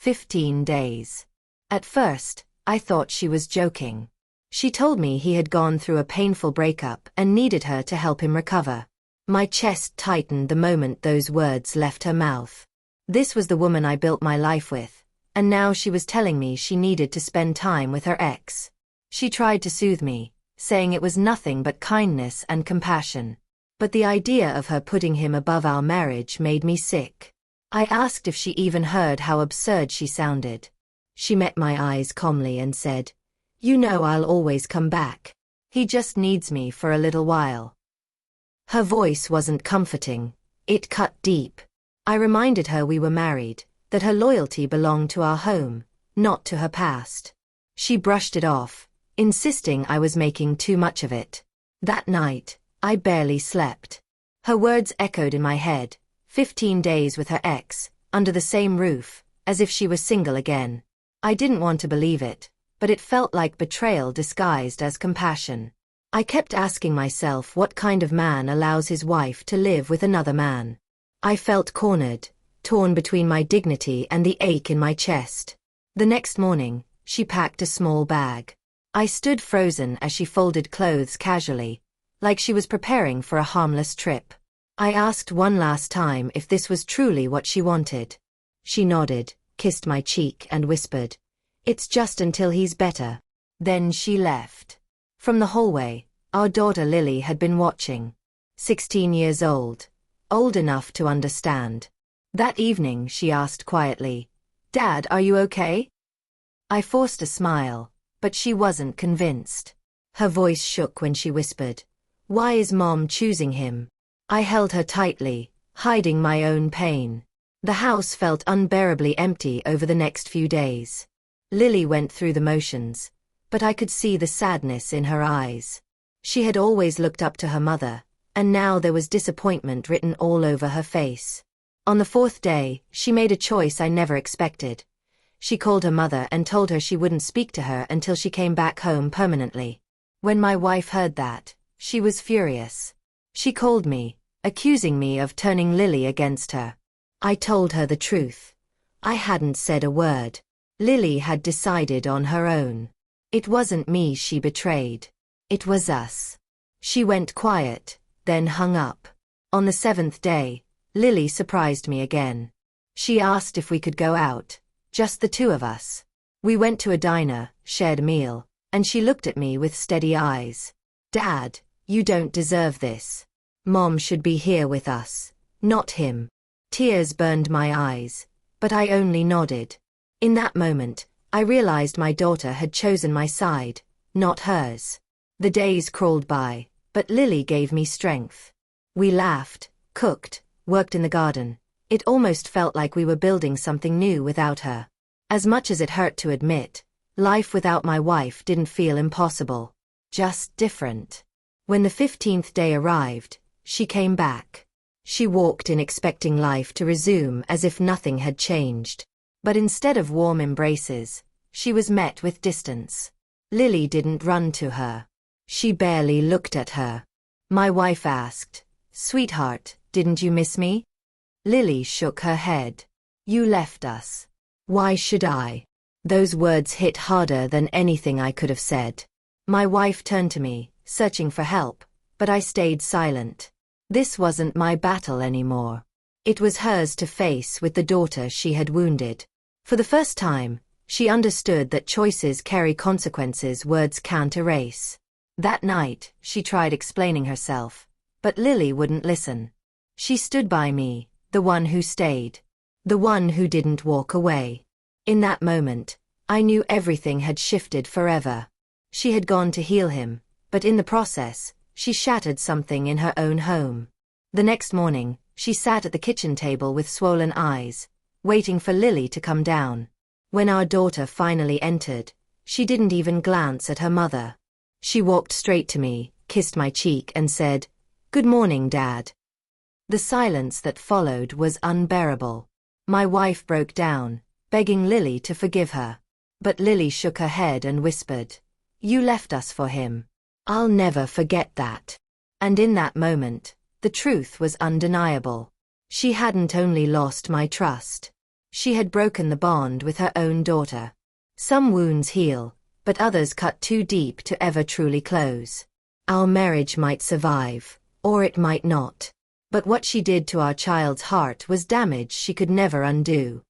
15 days. At first, I thought she was joking. She told me he had gone through a painful breakup and needed her to help him recover. My chest tightened the moment those words left her mouth. This was the woman I built my life with, and now she was telling me she needed to spend time with her ex. She tried to soothe me, saying it was nothing but kindness and compassion. But the idea of her putting him above our marriage made me sick. I asked if she even heard how absurd she sounded. She met my eyes calmly and said, "You know I'll always come back. He just needs me for a little while." Her voice wasn't comforting. It cut deep. I reminded her we were married, that her loyalty belonged to our home, not to her past. She brushed it off, insisting I was making too much of it. That night, I barely slept. Her words echoed in my head, 15 days with her ex, under the same roof, as if she was single again. I didn't want to believe it, but it felt like betrayal disguised as compassion. I kept asking myself what kind of man allows his wife to live with another man. I felt cornered, torn between my dignity and the ache in my chest. The next morning, she packed a small bag. I stood frozen as she folded clothes casually, like she was preparing for a harmless trip. I asked one last time if this was truly what she wanted. She nodded, kissed my cheek and whispered, "It's just until he's better." Then she left. From the hallway, our daughter Lily had been watching. 16 years old, old enough to understand. That evening she asked quietly, "Dad, are you okay?" I forced a smile, but she wasn't convinced. Her voice shook when she whispered, "Why is Mom choosing him?" I held her tightly, hiding my own pain. The house felt unbearably empty over the next few days. Lily went through the motions, but I could see the sadness in her eyes. She had always looked up to her mother, and now there was disappointment written all over her face. On the 4th day, she made a choice I never expected. She called her mother and told her she wouldn't speak to her until she came back home permanently. When my wife heard that, she was furious. She called me, accusing me of turning Lily against her. I told her the truth. I hadn't said a word. Lily had decided on her own. It wasn't me she betrayed. It was us. She went quiet, then hung up. On the 7th day, Lily surprised me again. She asked if we could go out, just the two of us. We went to a diner, shared a meal, and she looked at me with steady eyes. "Dad, you don't deserve this. Mom should be here with us, not him." Tears burned my eyes, but I only nodded. In that moment, I realized my daughter had chosen my side, not hers. The days crawled by, but Lily gave me strength. We laughed, cooked, worked in the garden. It almost felt like we were building something new without her. As much as it hurt to admit, life without my wife didn't feel impossible, just different. When the 15th day arrived, she came back. She walked in expecting life to resume as if nothing had changed. But instead of warm embraces, she was met with distance. Lily didn't run to her. She barely looked at her. My wife asked, "Sweetheart, didn't you miss me?" Lily shook her head. "You left us." "Why should I?" Those words hit harder than anything I could have said. My wife turned to me, searching for help, but I stayed silent. This wasn't my battle anymore. It was hers to face with the daughter she had wounded. For the first time, she understood that choices carry consequences words can't erase. That night, she tried explaining herself, but Lily wouldn't listen. She stood by me, the one who stayed, the one who didn't walk away. In that moment, I knew everything had shifted forever. She had gone to heal him, but in the process, she shattered something in her own home. The next morning, she sat at the kitchen table with swollen eyes, waiting for Lily to come down. When our daughter finally entered, she didn't even glance at her mother. She walked straight to me, kissed my cheek and said, "Good morning, Dad." The silence that followed was unbearable. My wife broke down, begging Lily to forgive her. But Lily shook her head and whispered, "You left us for him. I'll never forget that." And in that moment, the truth was undeniable. She hadn't only lost my trust. She had broken the bond with her own daughter. Some wounds heal, but others cut too deep to ever truly close. Our marriage might survive, or it might not. But what she did to our child's heart was damage she could never undo.